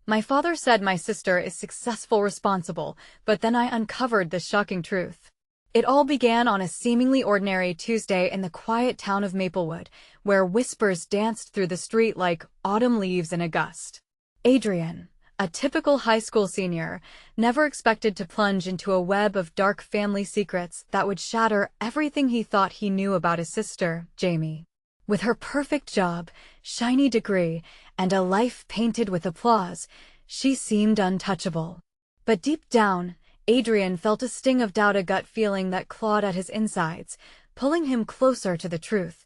My father said my sister is successful, responsible, but then I uncovered the shocking truth. It all began on a seemingly ordinary Tuesday in the quiet town of Maplewood, where whispers danced through the street like autumn leaves in a gust. Adrian, a typical high school senior, never expected to plunge into a web of dark family secrets that would shatter everything he thought he knew about his sister, Jamie. With her perfect job, shiny degree, and a life painted with applause, she seemed untouchable. But deep down, Adrian felt a sting of doubt, a gut feeling that clawed at his insides, pulling him closer to the truth.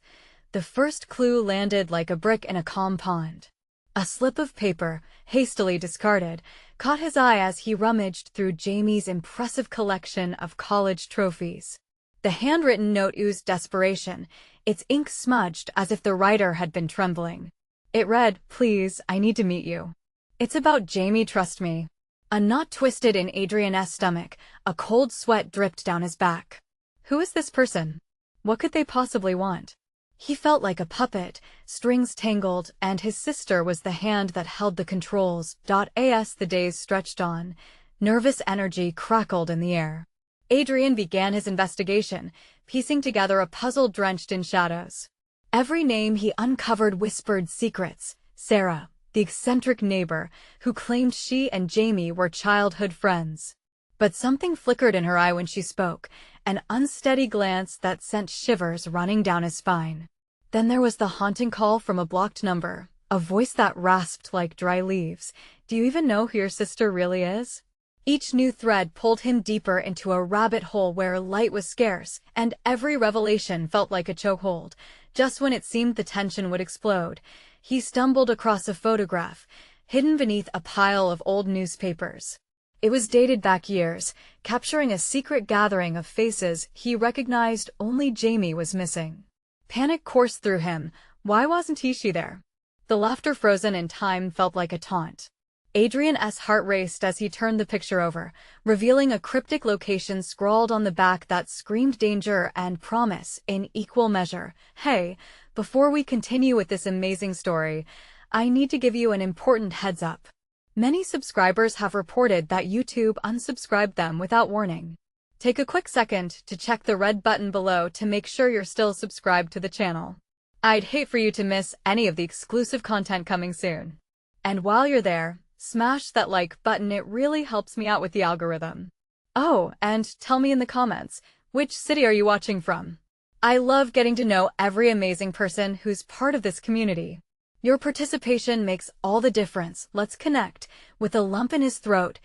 The first clue landed like a brick in a calm pond. A slip of paper, hastily discarded, caught his eye as he rummaged through Jamie's impressive collection of college trophies. The handwritten note oozed desperation, its ink smudged as if the writer had been trembling. It read, "Please, I need to meet you. It's about Jamie, trust me." A knot twisted in Adrian's stomach, a cold sweat dripped down his back. Who is this person? What could they possibly want? He felt like a puppet, strings tangled, and his sister was the hand that held the controls. As the days stretched on, nervous energy crackled in the air. Adrian began his investigation, piecing together a puzzle drenched in shadows. Every name he uncovered whispered secrets. Sarah, the eccentric neighbor, who claimed she and Jamie were childhood friends. But something flickered in her eye when she spoke, an unsteady glance that sent shivers running down his spine. Then there was the haunting call from a blocked number, a voice that rasped like dry leaves. "Do you even know who your sister really is?" Each new thread pulled him deeper into a rabbit hole where light was scarce, and every revelation felt like a chokehold. Just when it seemed the tension would explode, he stumbled across a photograph, hidden beneath a pile of old newspapers. It was dated back years, capturing a secret gathering of faces he recognized. Only Jamie was missing. Panic coursed through him. Why wasn't she there? The laughter frozen in time felt like a taunt. Adrian's heart raced as he turned the picture over, revealing a cryptic location scrawled on the back that screamed danger and promise in equal measure. "Hey, before we continue with this amazing story, I need to give you an important heads up. Many subscribers have reported that YouTube unsubscribed them without warning. Take a quick second to check the red button below to make sure you're still subscribed to the channel. I'd hate for you to miss any of the exclusive content coming soon. And while you're there, smash that like button, it really helps me out with the algorithm. Oh, and tell me in the comments, which city are you watching from? I love getting to know every amazing person who's part of this community. Your participation makes all the difference. Let's connect. With a lump in his throat,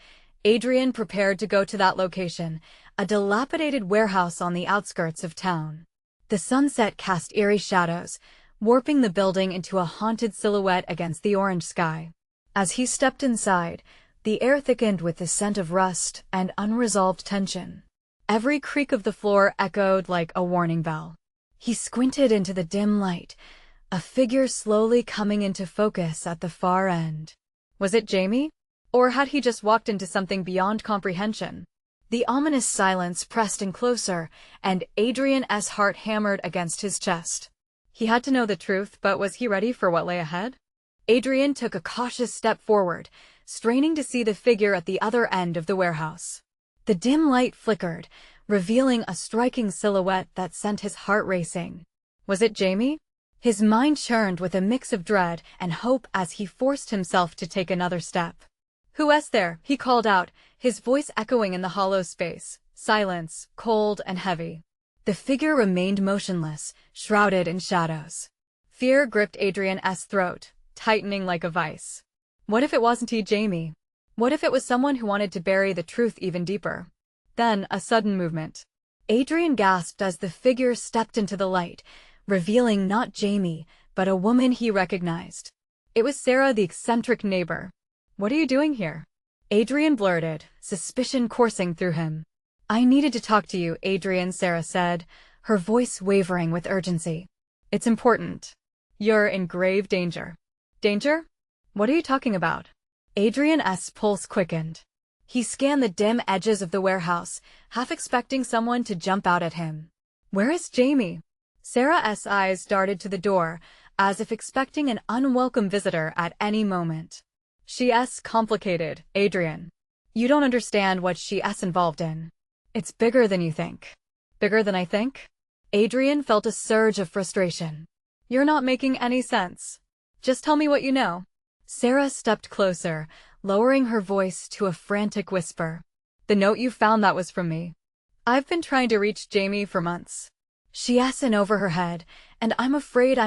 Adrian prepared to go to that location, a dilapidated warehouse on the outskirts of town. The sunset cast eerie shadows, warping the building into a haunted silhouette against the orange sky. As he stepped inside, the air thickened with the scent of rust and unresolved tension. Every creak of the floor echoed like a warning bell. He squinted into the dim light, a figure slowly coming into focus at the far end. Was it Jamie? Or had he just walked into something beyond comprehension? The ominous silence pressed in closer, and Adrian's heart hammered against his chest. He had to know the truth, but was he ready for what lay ahead? Adrian took a cautious step forward, straining to see the figure at the other end of the warehouse. The dim light flickered, revealing a striking silhouette that sent his heart racing. Was it Jamie? His mind churned with a mix of dread and hope as he forced himself to take another step. "Who's there?" he called out, his voice echoing in the hollow space. Silence, cold and heavy. The figure remained motionless, shrouded in shadows. Fear gripped Adrian's throat, tightening like a vice. What if it wasn't Jamie? What if it was someone who wanted to bury the truth even deeper? Then, a sudden movement. Adrian gasped as the figure stepped into the light, revealing not Jamie, but a woman he recognized. It was Sarah, the eccentric neighbor. "What are you doing here?" Adrian blurted, suspicion coursing through him. "I needed to talk to you, Adrian," Sarah said, her voice wavering with urgency. "It's important. You're in grave danger." "Danger? What are you talking about?" Adrian's pulse quickened. He scanned the dim edges of the warehouse, half expecting someone to jump out at him. "Where is Jamie?" Sarah's eyes darted to the door, as if expecting an unwelcome visitor at any moment. She's complicated, Adrian. You don't understand what she's involved in. It's bigger than you think. Bigger than I think? Adrian felt a surge of frustration. You're not making any sense. Just tell me what you know. Sarah stepped closer, lowering her voice to a frantic whisper. The note you found, that was from me. I've been trying to reach Jamie for months. She's in over her head, and I'm afraid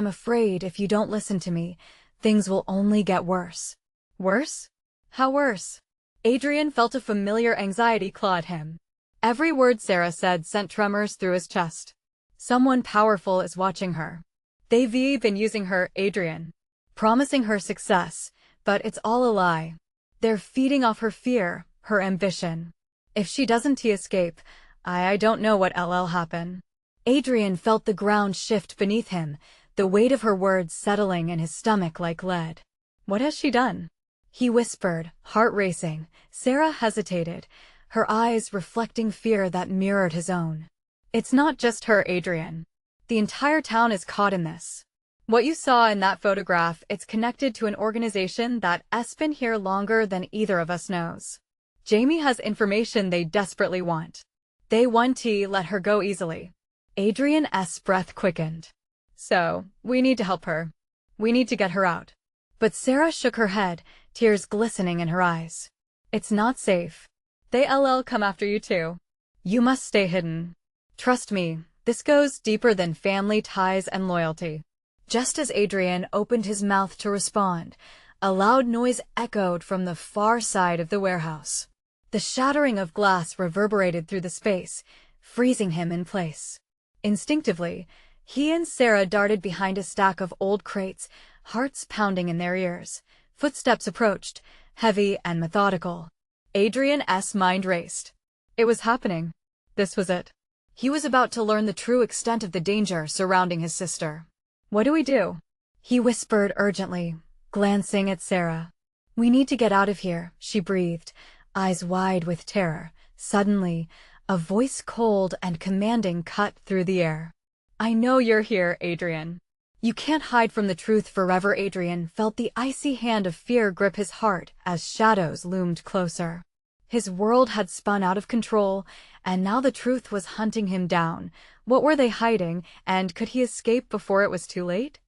if you don't listen to me, things will only get worse. Worse? How worse? Adrian felt a familiar anxiety claw at him. Every word Sarah said sent tremors through his chest. Someone powerful is watching her. They've been using her, Adrian. Promising her success, but it's all a lie. They're feeding off her fear, her ambition. If she doesn't escape, I don't know what'll happen. Adrian felt the ground shift beneath him, the weight of her words settling in his stomach like lead. What has she done? He whispered, heart racing. Sarah hesitated, her eyes reflecting fear that mirrored his own. It's not just her, Adrian. The entire town is caught in this. What you saw in that photograph, it's connected to an organization that's been here longer than either of us knows. Jamie has information they desperately want. They want to let her go easily. Adrian's breath quickened. So, we need to help her. We need to get her out. But Sarah shook her head, tears glistening in her eyes. It's not safe. They'll come after you too. You must stay hidden. Trust me, this goes deeper than family ties and loyalty. Just as Adrian opened his mouth to respond, a loud noise echoed from the far side of the warehouse. The shattering of glass reverberated through the space, freezing him in place. Instinctively, he and Sarah darted behind a stack of old crates, hearts pounding in their ears. Footsteps approached, heavy and methodical. Adrian's mind raced. It was happening. This was it. He was about to learn the true extent of the danger surrounding his sister. What do we do? He whispered urgently, glancing at Sarah. We need to get out of here, she breathed, eyes wide with terror. Suddenly, a voice cold and commanding cut through the air. I know you're here, Adrian. You can't hide from the truth forever. Adrian felt the icy hand of fear grip his heart as shadows loomed closer. His world had spun out of control, and now the truth was hunting him down. What were they hiding, and could he escape before it was too late?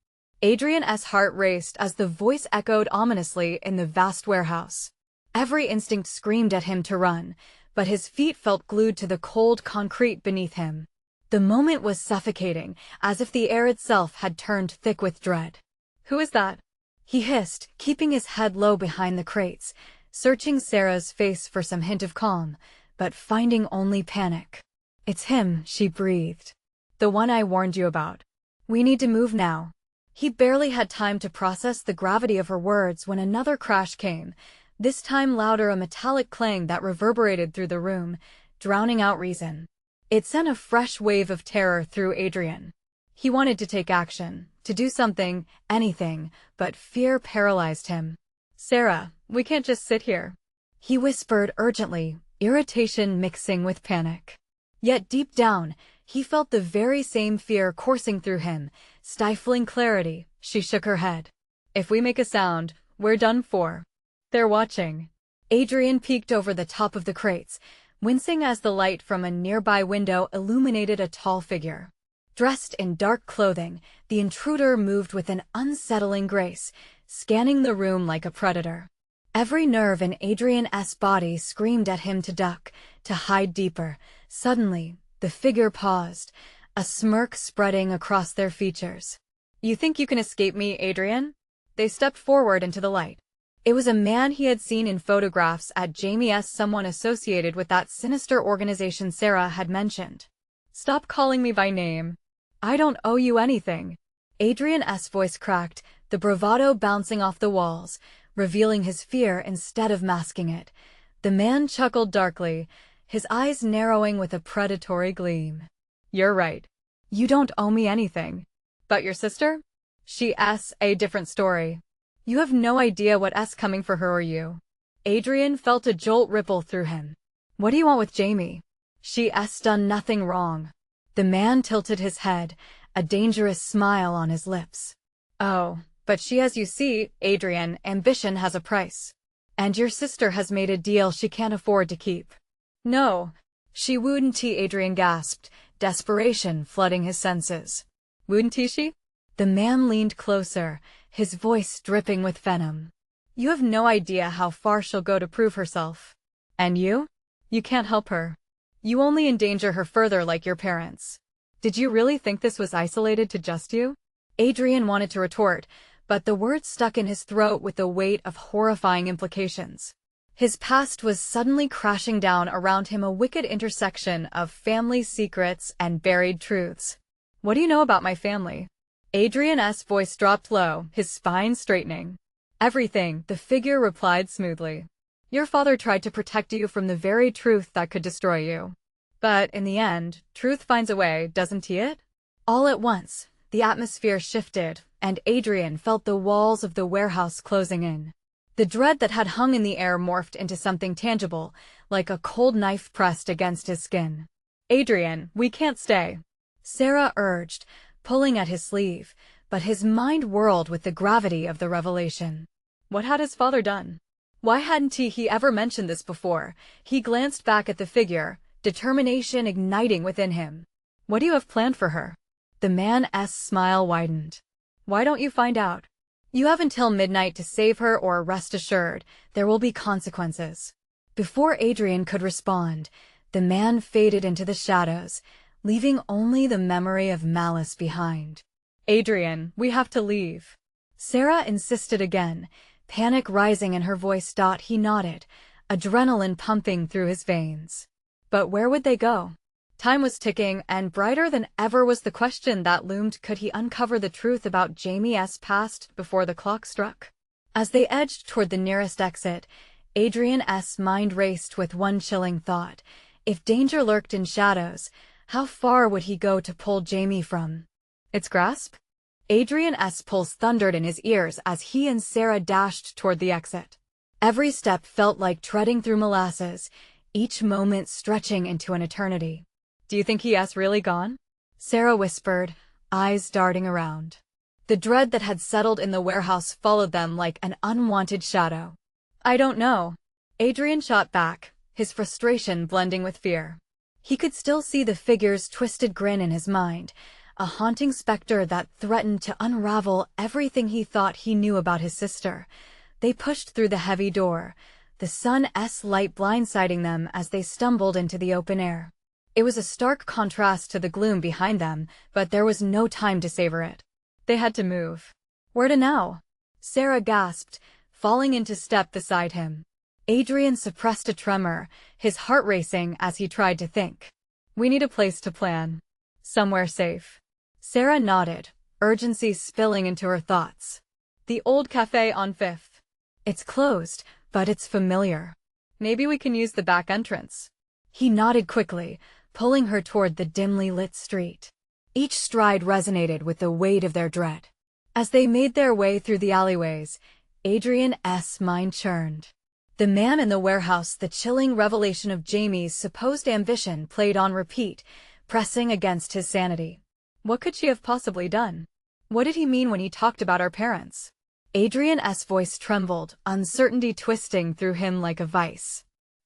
Adrian's heart raced as the voice echoed ominously in the vast warehouse. Every instinct screamed at him to run, but his feet felt glued to the cold concrete beneath him. The moment was suffocating, as if the air itself had turned thick with dread. Who is that? He hissed, keeping his head low behind the crates, searching Sarah's face for some hint of calm, but finding only panic. It's him, she breathed. The one I warned you about. We need to move now. He barely had time to process the gravity of her words when another crash came, this time louder, a metallic clang that reverberated through the room, drowning out reason. It sent a fresh wave of terror through Adrian. He wanted to take action, to do something, anything, but fear paralyzed him. Sarah, we can't just sit here. He whispered urgently, irritation mixing with panic. Yet deep down, he felt the very same fear coursing through him, stifling clarity. She shook her head. If we make a sound, we're done for. They're watching. Adrian peeked over the top of the crates, wincing as the light from a nearby window illuminated a tall figure. Dressed in dark clothing, the intruder moved with an unsettling grace, scanning the room like a predator. Every nerve in Adrian's body screamed at him to duck, to hide deeper. Suddenly, the figure paused, a smirk spreading across their features. You think you can escape me, Adrian? They stepped forward into the light. It was a man he had seen in photographs at Jamie's, someone associated with that sinister organization Sarah had mentioned. Stop calling me by name. I don't owe you anything. Adrian's voice cracked, the bravado bouncing off the walls, revealing his fear instead of masking it. The man chuckled darkly, his eyes narrowing with a predatory gleam. You're right. You don't owe me anything. But your sister? She's a different story. You have no idea what's coming for her or you. Adrian felt a jolt ripple through him. What do you want with Jamie? She's done nothing wrong. The man tilted his head, a dangerous smile on his lips. Oh, but she, as you see, Adrian, ambition has a price. And your sister has made a deal she can't afford to keep. No. She wouldn't, Adrian gasped, desperation flooding his senses. Wouldn't she? The man leaned closer, his voice dripping with venom. You have no idea how far she'll go to prove herself. And you? You can't help her. You only endanger her further like your parents. Did you really think this was isolated to just you? Adrian wanted to retort, but the words stuck in his throat with the weight of horrifying implications. His past was suddenly crashing down around him, a wicked intersection of family secrets and buried truths. What do you know about my family? Adrian's voice dropped low, his spine straightening. Everything, the figure replied smoothly. Your father tried to protect you from the very truth that could destroy you. But in the end, truth finds a way, doesn't it? All at once, the atmosphere shifted, and Adrian felt the walls of the warehouse closing in. The dread that had hung in the air morphed into something tangible, like a cold knife pressed against his skin. Adrian, we can't stay, Sarah urged, pulling at his sleeve, but his mind whirled with the gravity of the revelation. What had his father done? Why hadn't he ever mentioned this before? He glanced back at the figure, determination igniting within him. What do you have planned for her? The man's smile widened. Why don't you find out? You have until midnight to save her, or rest assured, there will be consequences. Before Adrian could respond, the man faded into the shadows, leaving only the memory of malice behind. Adrian, we have to leave. Sarah insisted again, panic rising in her voice. He nodded, adrenaline pumping through his veins. But where would they go? Time was ticking, and brighter than ever was the question that loomed: could he uncover the truth about Jamie's past before the clock struck? As they edged toward the nearest exit, Adrian's mind raced with one chilling thought. If danger lurked in shadows, how far would he go to pull Jamie from its grasp? Adrian's pulse thundered in his ears as he and Sarah dashed toward the exit. Every step felt like treading through molasses, each moment stretching into an eternity. Do you think he's really gone? Sarah whispered, eyes darting around. The dread that had settled in the warehouse followed them like an unwanted shadow. I don't know. Adrian shot back, his frustration blending with fear. He could still see the figure's twisted grin in his mind, a haunting specter that threatened to unravel everything he thought he knew about his sister. They pushed through the heavy door, the sun's light blindsiding them as they stumbled into the open air. It was a stark contrast to the gloom behind them, but there was no time to savor it. They had to move. Where to now? Sarah gasped, falling into step beside him. Adrian suppressed a tremor, his heart racing as he tried to think. We need a place to plan. Somewhere safe. Sarah nodded, urgency spilling into her thoughts. The old cafe on Fifth. It's closed, but it's familiar. Maybe we can use the back entrance. He nodded quickly, pulling her toward the dimly lit street. Each stride resonated with the weight of their dread. As they made their way through the alleyways, Adrian's mind churned. The man in the warehouse, the chilling revelation of Jamie's supposed ambition played on repeat, pressing against his sanity. What could she have possibly done? What did he mean when he talked about our parents? Adrian's voice trembled, uncertainty twisting through him like a vice.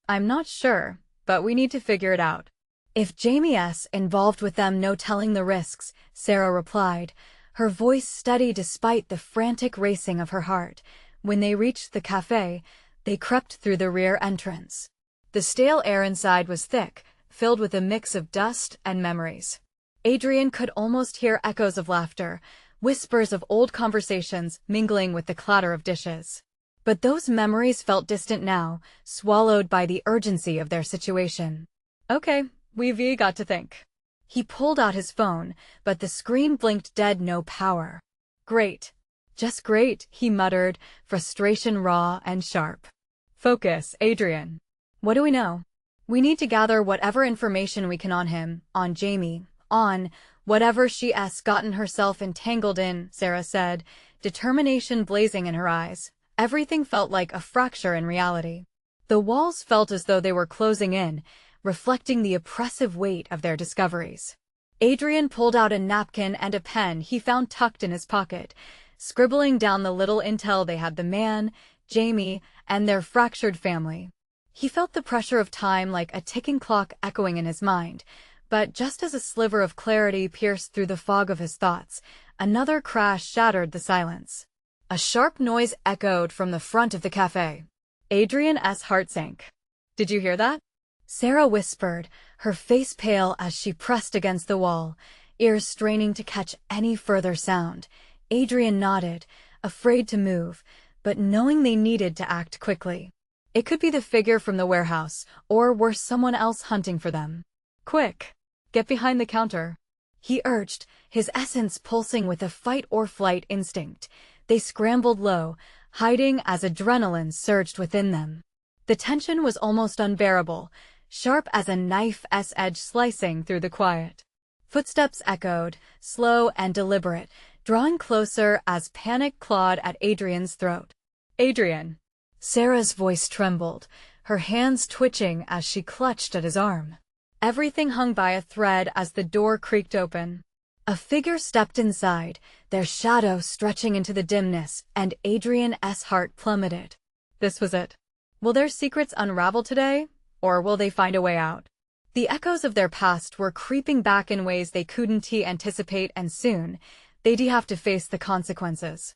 I'm not sure, but we need to figure it out. If Jamie's involved with them, no telling the risks, Sarah replied, her voice steady despite the frantic racing of her heart. When they reached the cafe, they crept through the rear entrance. The stale air inside was thick, filled with a mix of dust and memories. Adrian could almost hear echoes of laughter, whispers of old conversations mingling with the clatter of dishes. But those memories felt distant now, swallowed by the urgency of their situation. Okay, we've got to think. He pulled out his phone, but the screen blinked dead, no power. Great. Just great, he muttered, frustration raw and sharp. Focus, Adrian. What do we know? We need to gather whatever information we can on him, on Jamie, on whatever she's gotten herself entangled in, Sarah said, determination blazing in her eyes. Everything felt like a fracture in reality. The walls felt as though they were closing in, reflecting the oppressive weight of their discoveries. Adrian pulled out a napkin and a pen he found tucked in his pocket, scribbling down the little intel they had. The man, Jamie, and their fractured family. He felt the pressure of time like a ticking clock echoing in his mind, but just as a sliver of clarity pierced through the fog of his thoughts, another crash shattered the silence. A sharp noise echoed from the front of the cafe. Adrian's heart sank. "Did you hear that?" Sarah whispered, her face pale as she pressed against the wall, ears straining to catch any further sound. Adrian nodded, afraid to move, but knowing they needed to act quickly. It could be the figure from the warehouse, or worse, someone else hunting for them. "Quick! Get behind the counter," he urged, his essence pulsing with a fight-or-flight instinct. They scrambled low, hiding as adrenaline surged within them. The tension was almost unbearable, sharp as a knife's edge slicing through the quiet. Footsteps echoed, slow and deliberate, drawing closer as panic clawed at Adrian's throat. "Adrian!" Sarah's voice trembled, her hands twitching as she clutched at his arm. Everything hung by a thread as the door creaked open. A figure stepped inside, their shadow stretching into the dimness, and Adrian's heart plummeted. This was it. Will their secrets unravel today, or will they find a way out? The echoes of their past were creeping back in ways they couldn't anticipate, and soon, they'd have to face the consequences.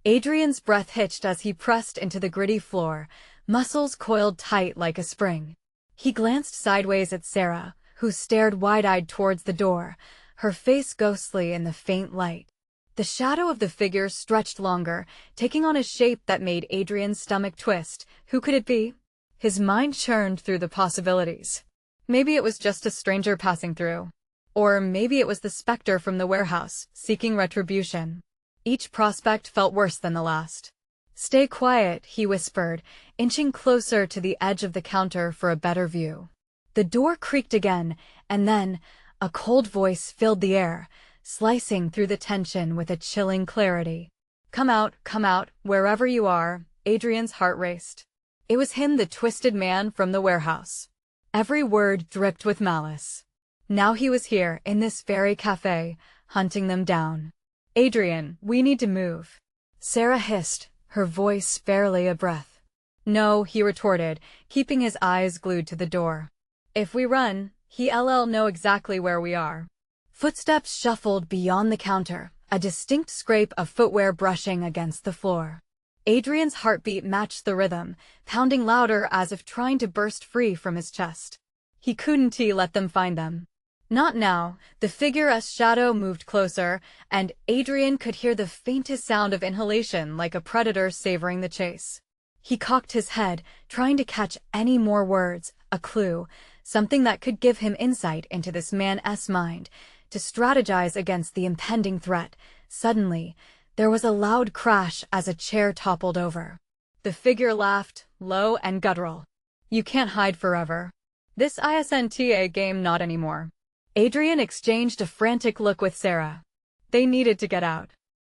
Adrian's breath hitched as he pressed into the gritty floor, muscles coiled tight like a spring. He glanced sideways at Sarah, who stared wide-eyed towards the door, her face ghostly in the faint light. The shadow of the figure stretched longer, taking on a shape that made Adrian's stomach twist. Who could it be? His mind churned through the possibilities. Maybe it was just a stranger passing through. Or maybe it was the specter from the warehouse, seeking retribution. Each prospect felt worse than the last. "Stay quiet," he whispered, inching closer to the edge of the counter for a better view. The door creaked again, and then a cold voice filled the air, slicing through the tension with a chilling clarity. Come out, wherever you are." Adrian's heart raced. It was him, the twisted man from the warehouse. Every word dripped with malice. Now he was here, in this very cafe, hunting them down. "Adrian, we need to move," Sarah hissed, her voice barely a breath. "No," he retorted, keeping his eyes glued to the door. "If we run, he'll know exactly where we are." Footsteps shuffled beyond the counter, a distinct scrape of footwear brushing against the floor. Adrian's heartbeat matched the rhythm, pounding louder as if trying to burst free from his chest. He couldn't let them find them. Not now. The figure's shadow moved closer, and Adrian could hear the faintest sound of inhalation like a predator savoring the chase. He cocked his head, trying to catch any more words, a clue, something that could give him insight into this man's mind, to strategize against the impending threat. Suddenly, there was a loud crash as a chair toppled over. The figure laughed, low and guttural. "You can't hide forever. This isn't a game, not anymore." Adrian exchanged a frantic look with Sarah. They needed to get out.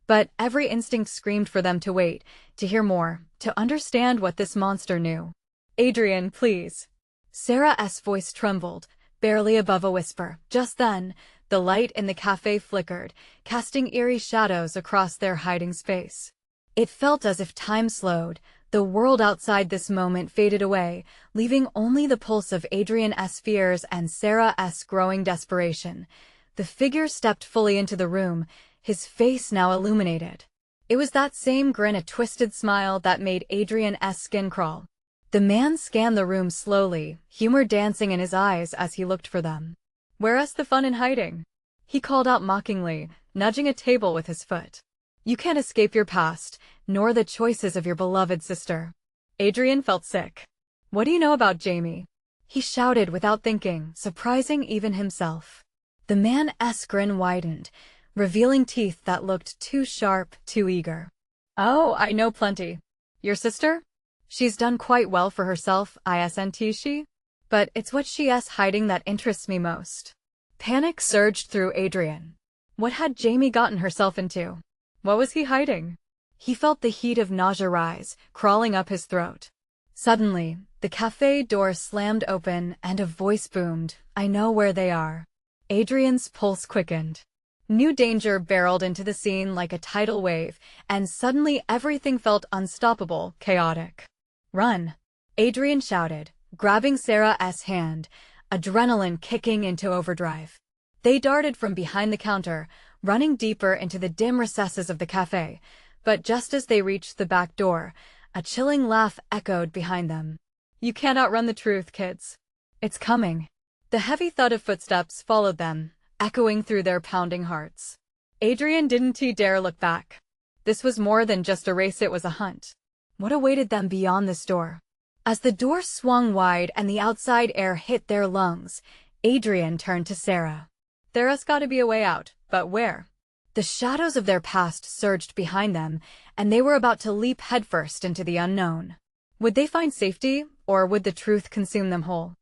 But every instinct screamed for them to wait, to hear more, to understand what this monster knew. "Adrian, please." Sarah's voice trembled, barely above a whisper. Just then, the light in the cafe flickered, casting eerie shadows across their hiding space. It felt as if time slowed. The world outside this moment faded away, leaving only the pulse of Adrian's fears and Sarah's growing desperation. The figure stepped fully into the room, his face now illuminated. It was that same grin, a twisted smile that made Adrian's skin crawl. The man scanned the room slowly, humor dancing in his eyes as he looked for them. "Where's the fun in hiding?" he called out mockingly, nudging a table with his foot. "You can't escape your past, nor the choices of your beloved sister." Adrian felt sick. "What do you know about Jamie?" he shouted without thinking, surprising even himself. The man's grin widened, revealing teeth that looked too sharp, too eager. "Oh, I know plenty. Your sister? She's done quite well for herself, isn't she? But it's what she's hiding that interests me most." Panic surged through Adrian. What had Jamie gotten herself into? What was he hiding? He felt the heat of nausea rise, crawling up his throat. Suddenly, the cafe door slammed open and a voice boomed, "I know where they are." Adrian's pulse quickened. New danger barreled into the scene like a tidal wave, and suddenly everything felt unstoppable, chaotic. "Run!" Adrian shouted, grabbing Sarah's hand, adrenaline kicking into overdrive. They darted from behind the counter, running deeper into the dim recesses of the cafe, but just as they reached the back door, a chilling laugh echoed behind them. "You can't outrun the truth, kids. It's coming." The heavy thud of footsteps followed them, echoing through their pounding hearts. Adrian didn't dare look back. This was more than just a race, it was a hunt. What awaited them beyond this door? As the door swung wide and the outside air hit their lungs, Adrian turned to Sarah. "There's got to be a way out, but where?" The shadows of their past surged behind them, and they were about to leap headfirst into the unknown. Would they find safety, or would the truth consume them whole?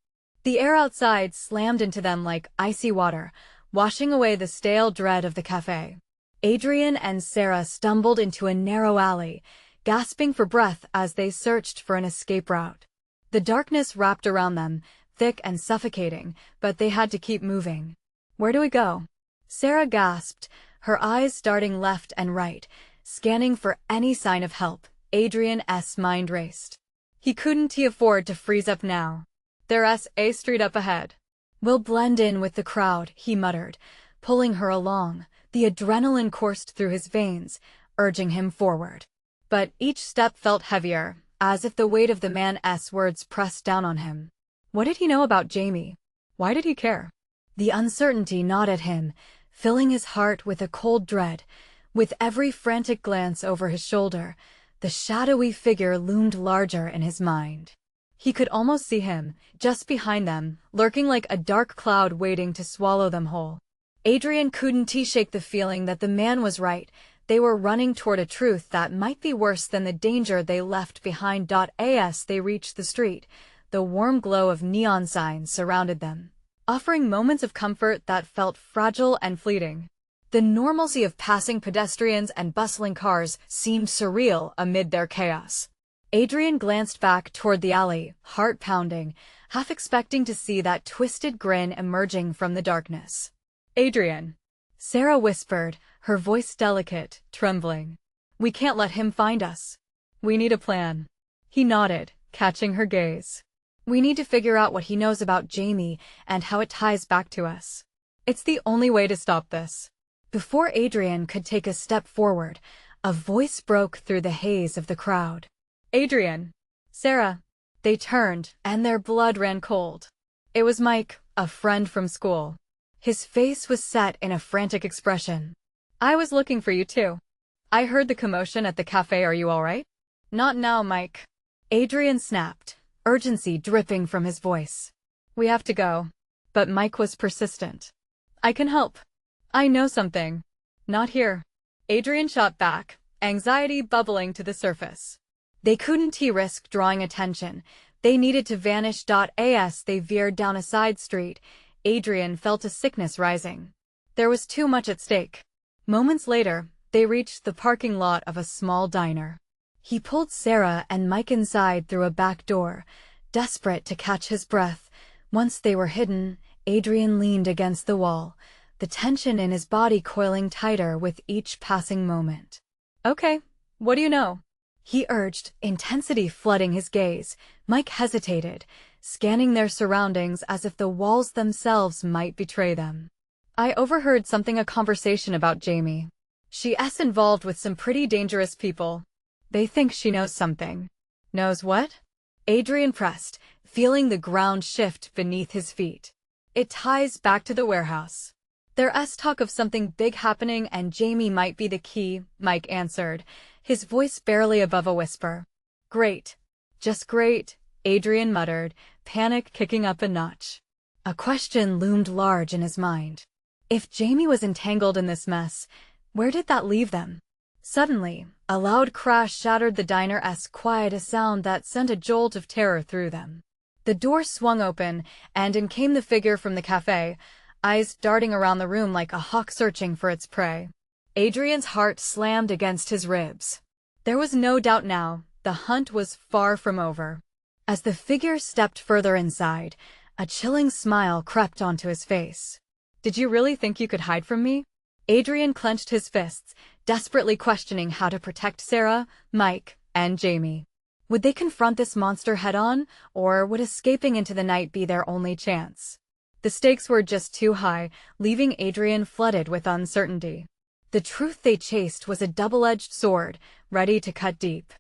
The air outside slammed into them like icy water, washing away the stale dread of the cafe. Adrian and Sarah stumbled into a narrow alley, gasping for breath as they searched for an escape route. The darkness wrapped around them, thick and suffocating, but they had to keep moving. "Where do we go?" Sarah gasped, her eyes darting left and right, scanning for any sign of help. Adrian's mind raced. He couldn't afford to freeze up now. "There's a street up ahead. We'll blend in with the crowd," he muttered, pulling her along. The adrenaline coursed through his veins, urging him forward. But each step felt heavier, as if the weight of the man's words pressed down on him. What did he know about Jamie? Why did he care? The uncertainty gnawed at him, filling his heart with a cold dread. With every frantic glance over his shoulder, the shadowy figure loomed larger in his mind. He could almost see him, just behind them, lurking like a dark cloud waiting to swallow them whole. Adrian couldn't shake the feeling that the man was right. They were running toward a truth that might be worse than the danger they left behind. As they reached the street, the warm glow of neon signs surrounded them, offering moments of comfort that felt fragile and fleeting. The normalcy of passing pedestrians and bustling cars seemed surreal amid their chaos. Adrian glanced back toward the alley, heart pounding, half expecting to see that twisted grin emerging from the darkness. "Adrian," Sarah whispered, her voice delicate, trembling. "We can't let him find us. We need a plan." He nodded, catching her gaze. "We need to figure out what he knows about Jamie and how it ties back to us. It's the only way to stop this." Before Adrian could take a step forward, a voice broke through the haze of the crowd. "Adrian! Sarah!" They turned, and their blood ran cold. It was Mike, a friend from school. His face was set in a frantic expression. "I was looking for you too. I heard the commotion at the cafe. Are you all right?" "Not now, Mike." Adrian snapped, urgency dripping from his voice. "We have to go." But Mike was persistent. "I can help. I know something." "Not here." Adrian shot back, anxiety bubbling to the surface. They couldn't risk drawing attention. They needed to vanish. As they veered down a side street, Adrian felt a sickness rising. There was too much at stake. Moments later, they reached the parking lot of a small diner. He pulled Sarah and Mike inside through a back door, desperate to catch his breath. Once they were hidden, Adrian leaned against the wall, the tension in his body coiling tighter with each passing moment. "Okay, what do you know?" he urged, intensity flooding his gaze. Mike hesitated, scanning their surroundings as if the walls themselves might betray them. "I overheard something, a conversation about Jamie. She's involved with some pretty dangerous people. They think she knows something." "Knows what?" Adrian pressed, feeling the ground shift beneath his feet. "It ties back to the warehouse. There's talk of something big happening and Jamie might be the key," Mike answered, his voice barely above a whisper. "Great. Just great," Adrian muttered, panic kicking up a notch. A question loomed large in his mind. If Jamie was entangled in this mess, where did that leave them? Suddenly, a loud crash shattered the diner's quiet, a sound that sent a jolt of terror through them. The door swung open, and in came the figure from the cafe, eyes darting around the room like a hawk searching for its prey. Adrian's heart slammed against his ribs. There was no doubt now, the hunt was far from over. As the figure stepped further inside, a chilling smile crept onto his face. "Did you really think you could hide from me?" Adrian clenched his fists, desperately questioning how to protect Sarah, Mike, and Jamie. Would they confront this monster head-on, or would escaping into the night be their only chance? The stakes were just too high, leaving Adrian flooded with uncertainty. The truth they chased was a double-edged sword, ready to cut deep.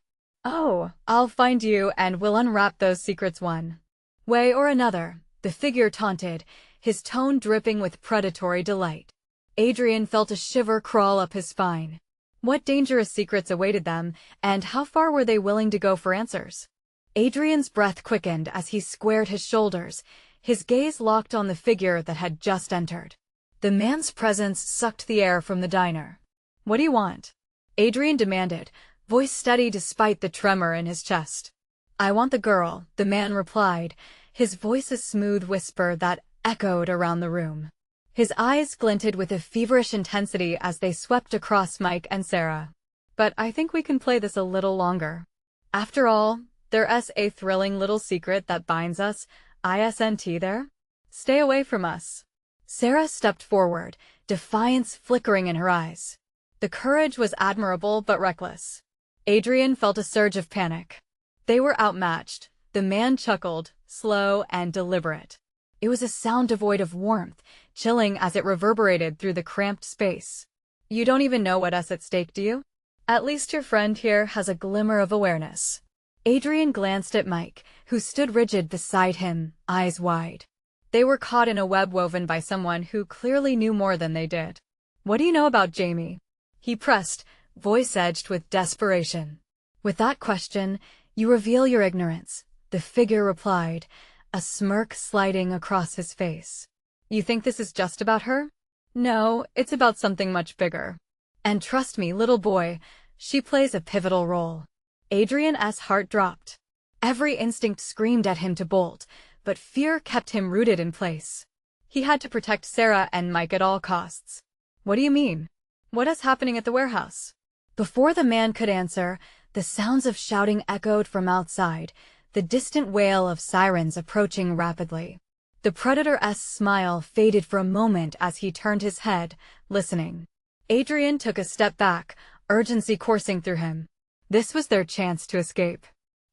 "Oh, I'll find you and we'll unwrap those secrets one way or another," the figure taunted, his tone dripping with predatory delight. Adrian felt a shiver crawl up his spine. What dangerous secrets awaited them, and how far were they willing to go for answers? Adrian's breath quickened as he squared his shoulders, his gaze locked on the figure that had just entered. The man's presence sucked the air from the diner. "What do you want?" Adrian demanded, voice steady despite the tremor in his chest. "I want the girl," the man replied, his voice a smooth whisper that echoed around the room. His eyes glinted with a feverish intensity as they swept across Mike and Sarah. "But I think we can play this a little longer. After all, there's a thrilling little secret that binds us, isn't there? Stay away from us." Sarah stepped forward, defiance flickering in her eyes. The courage was admirable but reckless. Adrian felt a surge of panic. They were outmatched. The man chuckled, slow and deliberate. It was a sound devoid of warmth, chilling as it reverberated through the cramped space. "You don't even know what's at stake, do you? At least your friend here has a glimmer of awareness." Adrian glanced at Mike, who stood rigid beside him, eyes wide. They were caught in a web woven by someone who clearly knew more than they did. "What do you know about Jamie?" he pressed, voice edged with desperation. "With that question, you reveal your ignorance," the figure replied, a smirk sliding across his face. "You think this is just about her? No, it's about something much bigger. And trust me, little boy, she plays a pivotal role." Adrian's heart dropped. Every instinct screamed at him to bolt, but fear kept him rooted in place. He had to protect Sarah and Mike at all costs. "What do you mean? What is happening at the warehouse?" Before the man could answer, the sounds of shouting echoed from outside, the distant wail of sirens approaching rapidly. The predator's smile faded for a moment as he turned his head, listening. Adrian took a step back, urgency coursing through him. This was their chance to escape.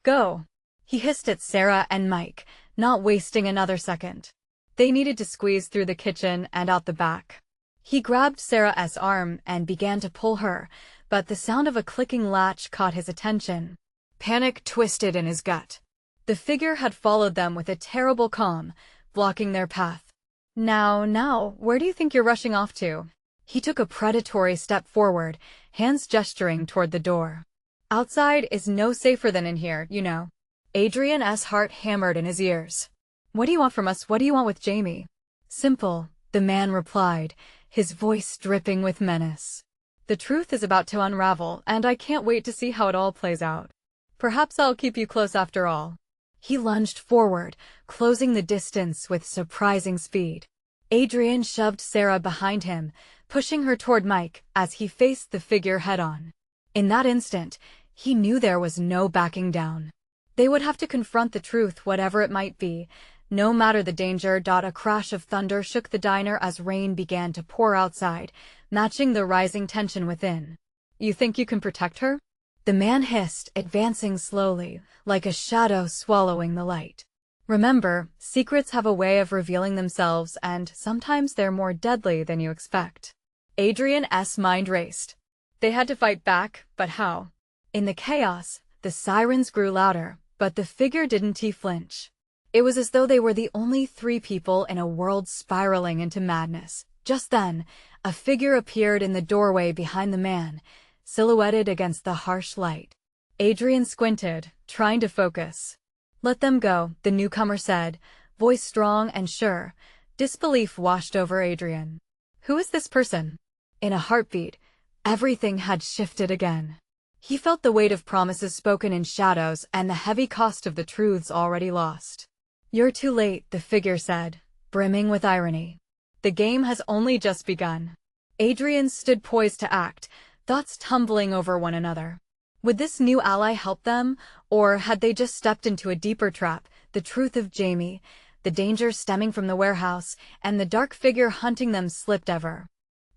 "Go!" he hissed at Sarah and Mike, not wasting another second. They needed to squeeze through the kitchen and out the back. He grabbed Sarah's arm and began to pull her, but the sound of a clicking latch caught his attention. Panic twisted in his gut. The figure had followed them with a terrible calm, blocking their path. Now, where do you think you're rushing off to?" He took a predatory step forward, hands gesturing toward the door. "Outside is no safer than in here, you know." Adrian's heart hammered in his ears. "What do you want from us? What do you want with Jamie?" "Simple," the man replied, his voice dripping with menace. "The truth is about to unravel, and I can't wait to see how it all plays out. Perhaps I'll keep you close after all." He lunged forward, closing the distance with surprising speed. Adrian shoved Sarah behind him, pushing her toward Mike as he faced the figure head-on. In that instant, he knew there was no backing down. They would have to confront the truth, whatever it might be, no matter the danger. A crash of thunder shook the diner as rain began to pour outside, matching the rising tension within. "You think you can protect her?" the man hissed, advancing slowly, like a shadow swallowing the light. "Remember, secrets have a way of revealing themselves, and sometimes they're more deadly than you expect." Adrian's mind raced. They had to fight back, but how? In the chaos, the sirens grew louder, but the figure didn't flinch. It was as though they were the only three people in a world spiraling into madness. Just then, a figure appeared in the doorway behind the man, silhouetted against the harsh light. Adrian squinted, trying to focus. "Let them go," the newcomer said, voice strong and sure. Disbelief washed over Adrian. "Who is this person?" In a heartbeat, everything had shifted again. He felt the weight of promises spoken in shadows and the heavy cost of the truths already lost. "You're too late," the figure said, brimming with irony. "The game has only just begun." Adrian stood poised to act, thoughts tumbling over one another. Would this new ally help them, or had they just stepped into a deeper trap? The truth of Jamie, the danger stemming from the warehouse, and the dark figure hunting them slipped ever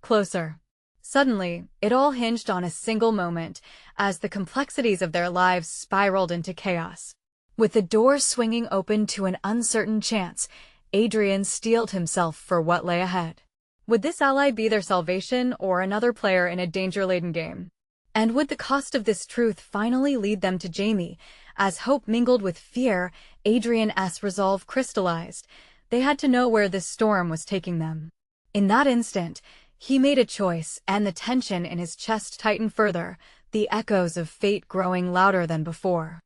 closer. Suddenly, it all hinged on a single moment, as the complexities of their lives spiraled into chaos. With the door swinging open to an uncertain chance, Adrian steeled himself for what lay ahead. Would this ally be their salvation or another player in a danger-laden game? And would the cost of this truth finally lead them to Jamie? As hope mingled with fear, Adrian's resolve crystallized. They had to know where this storm was taking them. In that instant, he made a choice, and the tension in his chest tightened further, the echoes of fate growing louder than before.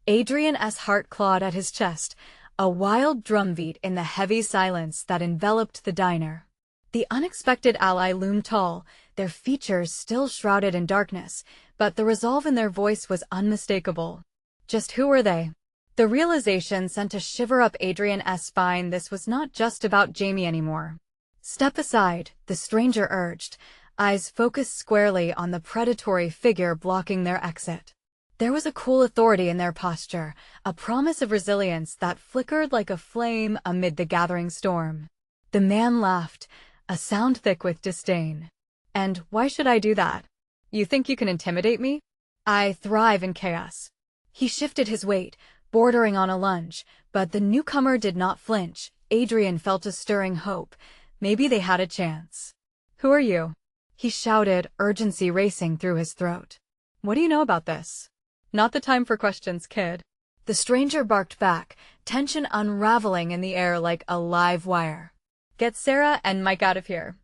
Adrian's heart clawed at his chest, a wild drumbeat in the heavy silence that enveloped the diner. The unexpected ally loomed tall, their features still shrouded in darkness, but the resolve in their voice was unmistakable. Just who were they? The realization sent a shiver up Adrian's spine. This was not just about Jamie anymore. "Step aside," the stranger urged, eyes focused squarely on the predatory figure blocking their exit. There was a cool authority in their posture, a promise of resilience that flickered like a flame amid the gathering storm. The man laughed, a sound thick with disdain. "And why should I do that? You think you can intimidate me? I thrive in chaos." He shifted his weight, bordering on a lunge, but the newcomer did not flinch. Adrian felt a stirring hope. Maybe they had a chance. "Who are you?" he shouted, urgency racing through his throat. "What do you know about this?" "Not the time for questions, kid." The stranger barked back, tension unraveling in the air like a live wire. "Get Sarah and Mike out of here.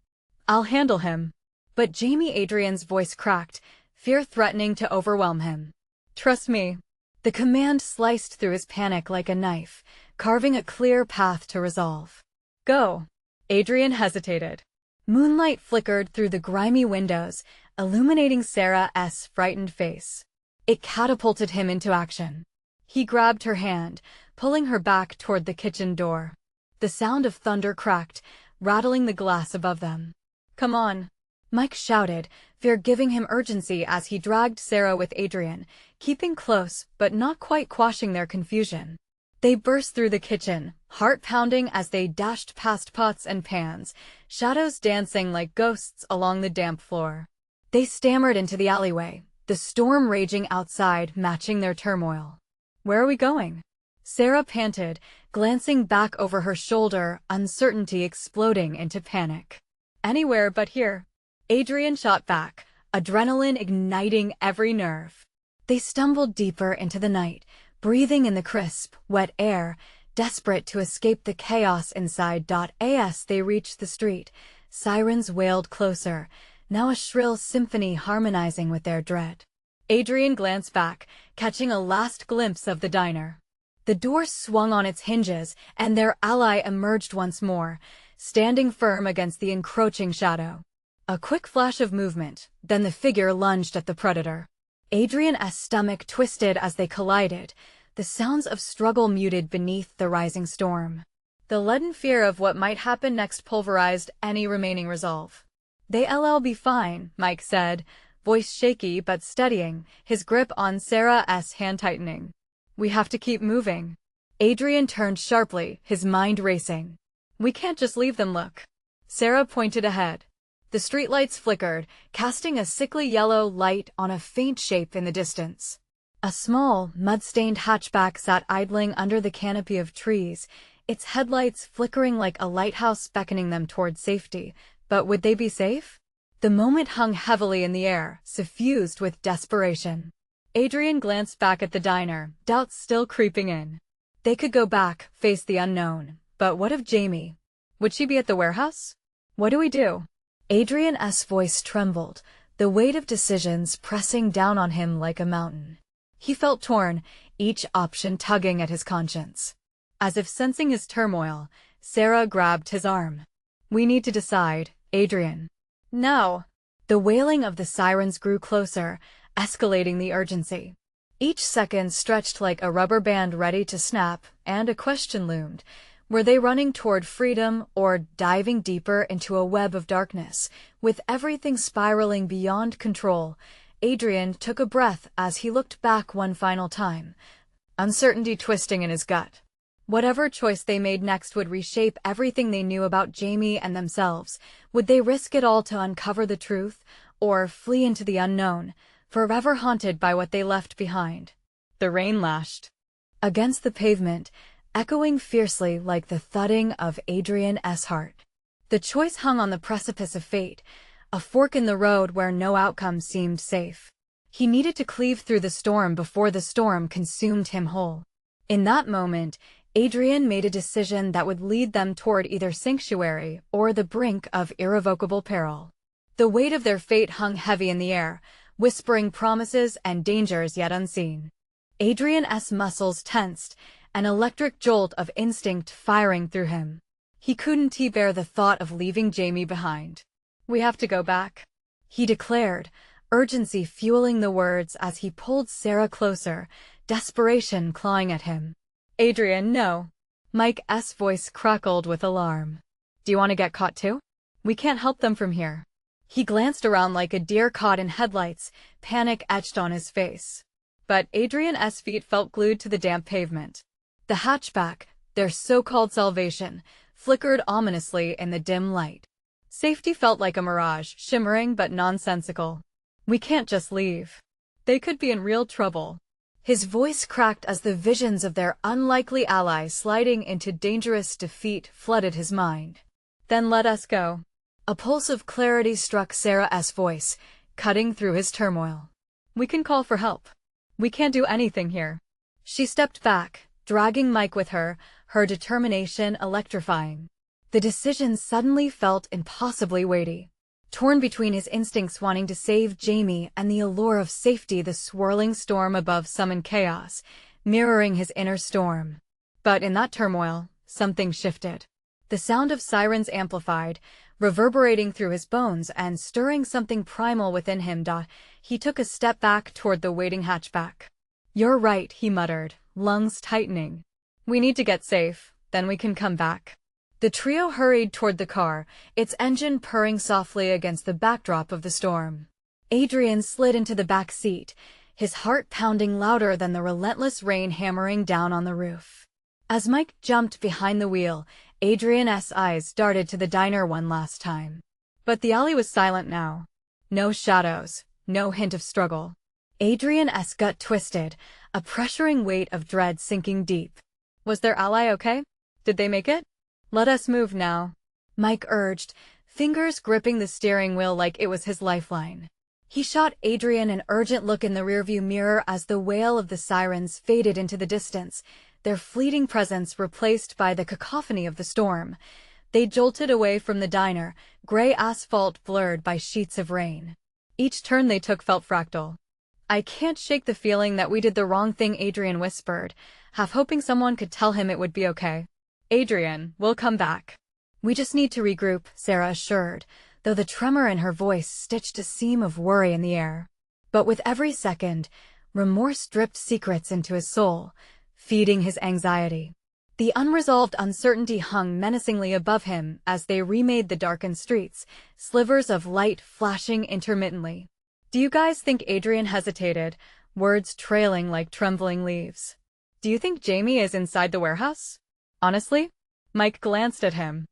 I'll handle him." But Jamie Adrian's voice cracked, fear threatening to overwhelm him. "Trust me." The command sliced through his panic like a knife, carving a clear path to resolve. "Go." Adrian hesitated. Moonlight flickered through the grimy windows, illuminating Sarah's frightened face. It catapulted him into action. He grabbed her hand, pulling her back toward the kitchen door. The sound of thunder cracked, rattling the glass above them. "Come on," Mike shouted, fear giving him urgency as he dragged Sarah with Adrian, keeping close but not quite quashing their confusion. They burst through the kitchen, heart pounding as they dashed past pots and pans, shadows dancing like ghosts along the damp floor. They stammered into the alleyway, the storm raging outside matching their turmoil. "Where are we going?" Sarah panted, glancing back over her shoulder, uncertainty exploding into panic. "Anywhere but here." Adrian shot back, adrenaline igniting every nerve. They stumbled deeper into the night, breathing in the crisp, wet air, desperate to escape the chaos inside. As they reached the street, sirens wailed closer, now a shrill symphony harmonizing with their dread. Adrian glanced back, catching a last glimpse of the diner. The door swung on its hinges, and their ally emerged once more, standing firm against the encroaching shadow. A quick flash of movement, then the figure lunged at the predator. Adrian's stomach twisted as they collided, the sounds of struggle muted beneath the rising storm. The leaden fear of what might happen next pulverized any remaining resolve. "They'll be fine," Mike said, voice shaky but steadying, his grip on Sarah's hand tightening. "We have to keep moving." Adrian turned sharply, his mind racing. "We can't just leave them. Look." Sarah pointed ahead. The streetlights flickered, casting a sickly yellow light on a faint shape in the distance. A small, mud-stained hatchback sat idling under the canopy of trees, its headlights flickering like a lighthouse beckoning them toward safety. But would they be safe? The moment hung heavily in the air, suffused with desperation. Adrian glanced back at the diner, doubts still creeping in. They could go back, face the unknown. But what of Jamie? Would she be at the warehouse? What do we do? Adrian's voice trembled, the weight of decisions pressing down on him like a mountain. He felt torn, each option tugging at his conscience. As if sensing his turmoil, Sarah grabbed his arm. "We need to decide, Adrian." "Now." The wailing of the sirens grew closer, escalating the urgency. Each second stretched like a rubber band ready to snap, and a question loomed. Were they running toward freedom or diving deeper into a web of darkness? With everything spiraling beyond control, Adrian took a breath as he looked back one final time, uncertainty twisting in his gut. Whatever choice they made next would reshape everything they knew about Jamie and themselves. Would they risk it all to uncover the truth, or flee into the unknown, forever haunted by what they left behind. The rain lashed against the pavement, echoing fiercely like the thudding of Adrian's heart. The choice hung on the precipice of fate, a fork in the road where no outcome seemed safe. He needed to cleave through the storm before the storm consumed him whole. In that moment, Adrian made a decision that would lead them toward either sanctuary or the brink of irrevocable peril. The weight of their fate hung heavy in the air, whispering promises and dangers yet unseen. Adrian's muscles tensed, an electric jolt of instinct firing through him. He couldn't bear the thought of leaving Jamie behind. "We have to go back," he declared, urgency fueling the words as he pulled Sarah closer, desperation clawing at him. "Adrian, no." Mike's voice crackled with alarm. "Do you want to get caught too? We can't help them from here." He glanced around like a deer caught in headlights, panic etched on his face. But Adrian's feet felt glued to the damp pavement. The hatchback, their so-called salvation, flickered ominously in the dim light. Safety felt like a mirage, shimmering but nonsensical. "We can't just leave. They could be in real trouble." His voice cracked as the visions of their unlikely allies sliding into dangerous defeat flooded his mind. "Then let us go." A pulse of clarity struck Sarah's voice, cutting through his turmoil. "We can call for help. We can't do anything here." She stepped back, dragging Mike with her, her determination electrifying. The decision suddenly felt impossibly weighty. Torn between his instincts wanting to save Jamie and the allure of safety, the swirling storm above summoned chaos, mirroring his inner storm. But in that turmoil, something shifted. The sound of sirens amplified, reverberating through his bones and stirring something primal within him. He took a step back toward the waiting hatchback. "You're right," he muttered, lungs tightening. "We need to get safe, then we can come back." The trio hurried toward the car, its engine purring softly against the backdrop of the storm. Adrian slid into the back seat, his heart pounding louder than the relentless rain hammering down on the roof. As Mike jumped behind the wheel, Adrian's eyes darted to the diner one last time. But the alley was silent now. No shadows, no hint of struggle. Adrian's gut twisted, a pressuring weight of dread sinking deep. Was their ally okay? Did they make it? "Let us move now," Mike urged, fingers gripping the steering wheel like it was his lifeline. He shot Adrian an urgent look in the rearview mirror as the wail of the sirens faded into the distance, their fleeting presence replaced by the cacophony of the storm. They jolted away from the diner, gray asphalt blurred by sheets of rain. Each turn they took felt fractal. "I can't shake the feeling that we did the wrong thing," Adrian whispered, half hoping someone could tell him it would be okay. "Adrian, we'll come back." "We just need to regroup," Sarah assured, though the tremor in her voice stitched a seam of worry in the air. But with every second, remorse dripped secrets into his soul, feeding his anxiety. The unresolved uncertainty hung menacingly above him as they remade the darkened streets, slivers of light flashing intermittently. "Do you guys think?" Adrian hesitated, words trailing like trembling leaves. "Do you think Jamie is inside the warehouse? Honestly?" Mike glanced at him.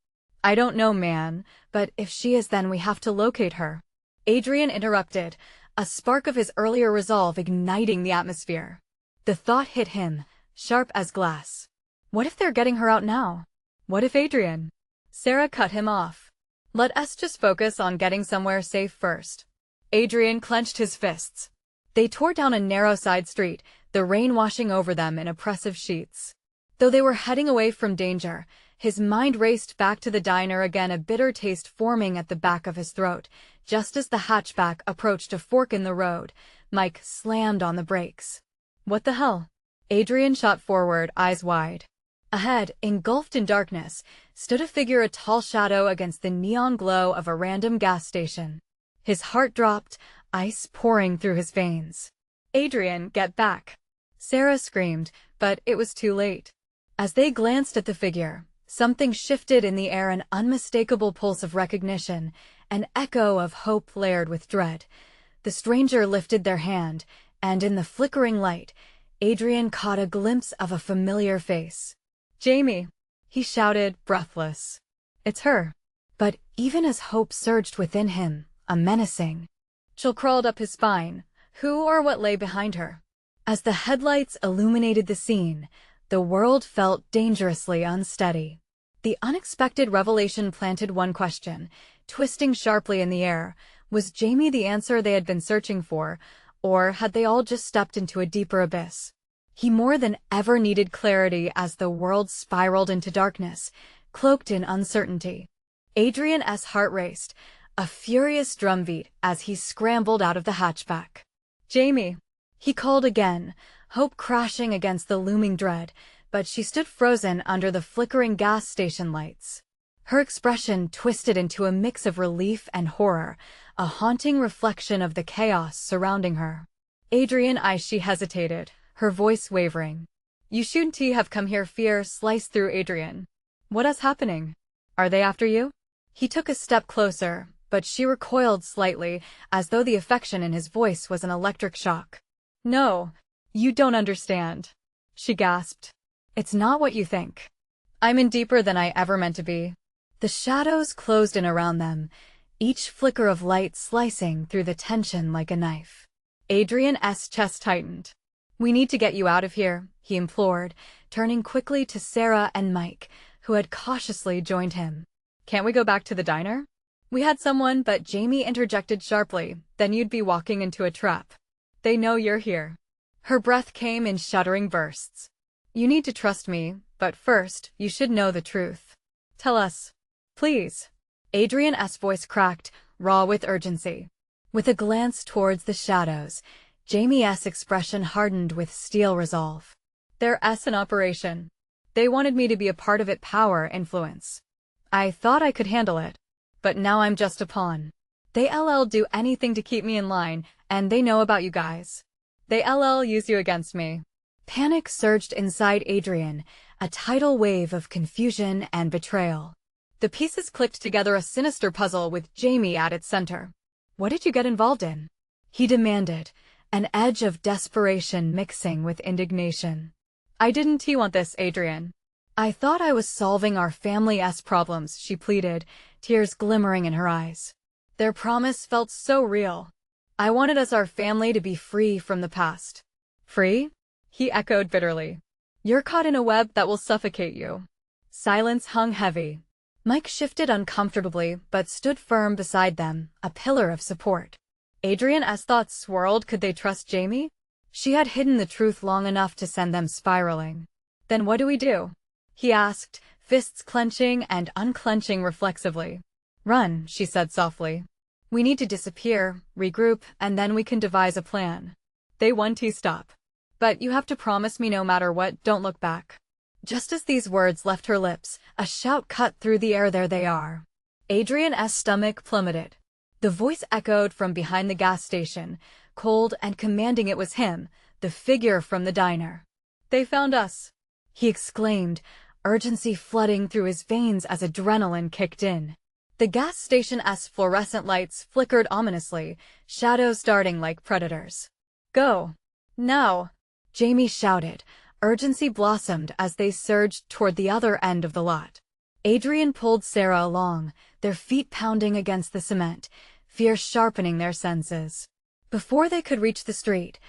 "I don't know, man, but if she is, then we have to locate her." Adrian interrupted, a spark of his earlier resolve igniting the atmosphere. The thought hit him, sharp as glass. What if they're getting her out now? What if Adrian? Sarah cut him off. "Let us just focus on getting somewhere safe first." Adrian clenched his fists. They tore down a narrow side street, the rain washing over them in oppressive sheets. Though they were heading away from danger, his mind raced back to the diner again, a bitter taste forming at the back of his throat. Just as the hatchback approached a fork in the road, Mike slammed on the brakes. "What the hell?" Adrian shot forward, eyes wide. Ahead, engulfed in darkness, stood a figure, a tall shadow against the neon glow of a random gas station. His heart dropped, ice pouring through his veins. "Adrian, get back!" Sarah screamed, but it was too late. As they glanced at the figure, something shifted in the air, an unmistakable pulse of recognition, an echo of hope layered with dread. The stranger lifted their hand, and in the flickering light, Adrian caught a glimpse of a familiar face. "Jamie!" he shouted, breathless. "It's her." But even as hope surged within him, a menacing Chill crawled up his spine. Who or what lay behind her? As the headlights illuminated the scene, the world felt dangerously unsteady. The unexpected revelation planted one question, twisting sharply in the air. Was Jamie the answer they had been searching for, or had they all just stepped into a deeper abyss? He more than ever needed clarity as the world spiraled into darkness, cloaked in uncertainty. Adrian's heart raced, a furious drumbeat as he scrambled out of the hatchback. Jamie! He called again, hope crashing against the looming dread, but she stood frozen under the flickering gas station lights. Her expression twisted into a mix of relief and horror, a haunting reflection of the chaos surrounding her. Adrian, she hesitated, her voice wavering. You shouldn't have come here. Fear sliced through Adrian. What is happening? Are they after you? He took a step closer, but she recoiled slightly, as though the affection in his voice was an electric shock. No, you don't understand, she gasped. It's not what you think. I'm in deeper than I ever meant to be. The shadows closed in around them, each flicker of light slicing through the tension like a knife. Adrian's chest tightened. We need to get you out of here, he implored, turning quickly to Sarah and Mike, who had cautiously joined him. Can't we go back to the diner? We had someone, but Jamie interjected sharply, then you'd be walking into a trap. They know you're here. Her breath came in shuddering bursts. You need to trust me, but first, you should know the truth. Tell us. Please. Adrian's voice cracked, raw with urgency. With a glance towards the shadows, Jamie's expression hardened with steel resolve. They're an operation. They wanted me to be a part of it. Power, influence. I thought I could handle it. But now I'm just a pawn. They'll do anything to keep me in line, and they know about you guys. They'll use you against me. Panic surged inside Adrian, a tidal wave of confusion and betrayal. The pieces clicked together, a sinister puzzle with Jamie at its center. What did you get involved in? He demanded, an edge of desperation mixing with indignation. I didn't want this, Adrian. I thought I was solving our family's problems, she pleaded, tears glimmering in her eyes. Their promise felt so real. I wanted our family to be free from the past. Free? He echoed bitterly. You're caught in a web that will suffocate you. Silence hung heavy. Mike shifted uncomfortably but stood firm beside them, a pillar of support. Adrian's thoughts swirled. Could they trust Jamie? She had hidden the truth long enough to send them spiraling. Then what do we do? He asked, fists clenching and unclenching reflexively. Run, she said softly. We need to disappear, regroup, and then we can devise a plan. They want to stop. But you have to promise me no matter what, don't look back. Just as these words left her lips, a shout cut through the air. There they are. Adrian's stomach plummeted. The voice echoed from behind the gas station, cold and commanding. It was him, the figure from the diner. They found us, he exclaimed, urgency flooding through his veins as adrenaline kicked in. The gas station's fluorescent lights flickered ominously, shadows darting like predators. Go. Now, Jamie shouted. Urgency blossomed as they surged toward the other end of the lot. Adrian pulled Sarah along, their feet pounding against the cement, fear sharpening their senses. Before they could reach the street,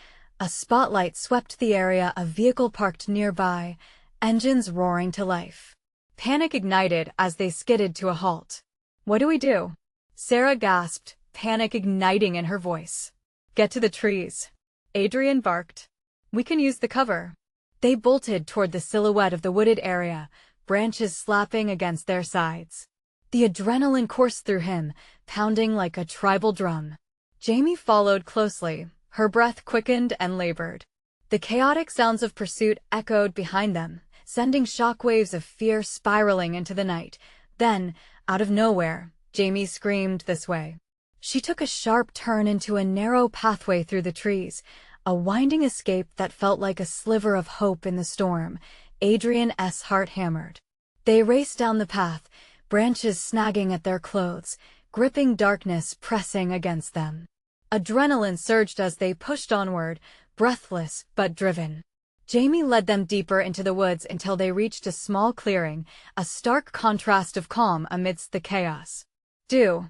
a spotlight swept the area, a vehicle parked nearby, engines roaring to life. Panic ignited as they skidded to a halt. What do we do? Sarah gasped, panic igniting in her voice. Get to the trees. Adrian barked. We can use the cover. They bolted toward the silhouette of the wooded area, branches slapping against their sides. The adrenaline coursed through him, pounding like a tribal drum. Jamie followed closely, her breath quickened and labored. The chaotic sounds of pursuit echoed behind them, sending shockwaves of fear spiraling into the night. Then, out of nowhere, Jamie screamed, "This way." She took a sharp turn into a narrow pathway through the trees, a winding escape that felt like a sliver of hope in the storm. Adrian's heart hammered. They raced down the path, branches snagging at their clothes, gripping darkness pressing against them. Adrenaline surged as they pushed onward, breathless but driven. Jamie led them deeper into the woods until they reached a small clearing, a stark contrast of calm amidst the chaos. Do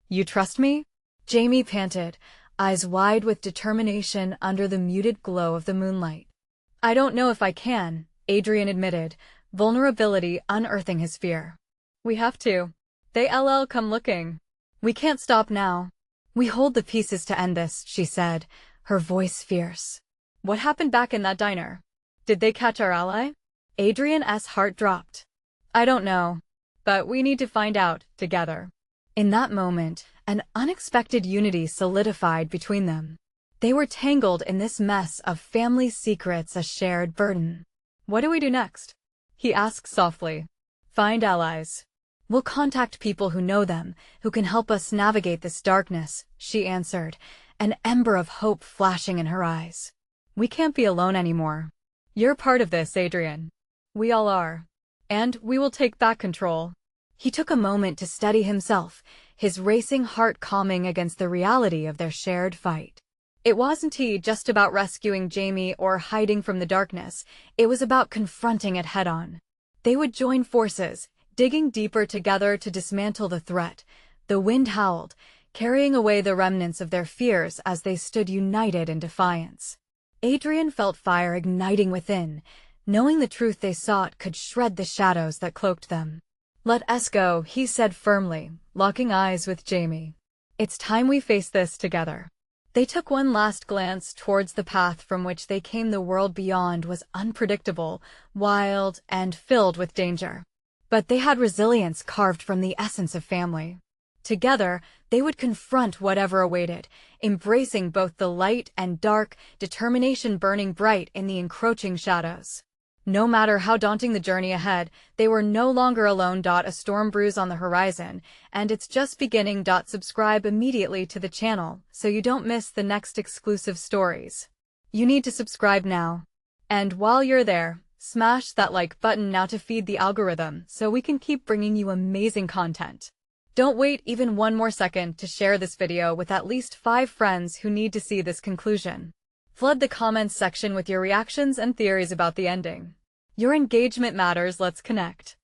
you trust me? Jamie panted, eyes wide with determination under the muted glow of the moonlight. "I don't know if I can," Adrian admitted, vulnerability unearthing his fear. "We have to. They'll come looking. We can't stop now." "We hold the pieces to end this," she said, her voice fierce. "What happened back in that diner? Did they catch our ally?" Adrian's heart dropped. "I don't know. But we need to find out, together." In that moment, an unexpected unity solidified between them. They were tangled in this mess of family secrets, a shared burden. "What do we do next?" he asked softly. "Find allies. We'll contact people who know them, who can help us navigate this darkness," she answered, an ember of hope flashing in her eyes. "We can't be alone anymore. You're part of this, Adrian. We all are. And we will take back control." He took a moment to steady himself, his racing heart calming against the reality of their shared fight. It wasn't just about rescuing Jamie or hiding from the darkness, it was about confronting it head-on. They would join forces, digging deeper together to dismantle the threat. The wind howled, carrying away the remnants of their fears as they stood united in defiance. Adrian felt fire igniting within, knowing the truth they sought could shred the shadows that cloaked them. "Let us go," he said firmly, locking eyes with Jamie. "It's time we face this together." They took one last glance towards the path from which they came. The world beyond was unpredictable, wild, and filled with danger. But they had resilience carved from the essence of family. Together, they would confront whatever awaited, embracing both the light and dark, determination burning bright in the encroaching shadows. No matter how daunting the journey ahead, they were no longer alone. A storm brews on the horizon, and it's just beginning. Subscribe immediately to the channel so you don't miss the next exclusive stories. You need to subscribe now. And while you're there, smash that like button now to feed the algorithm so we can keep bringing you amazing content. Don't wait even one more second to share this video with at least 5 friends who need to see this conclusion. Flood the comments section with your reactions and theories about the ending. Your engagement matters. Let's connect.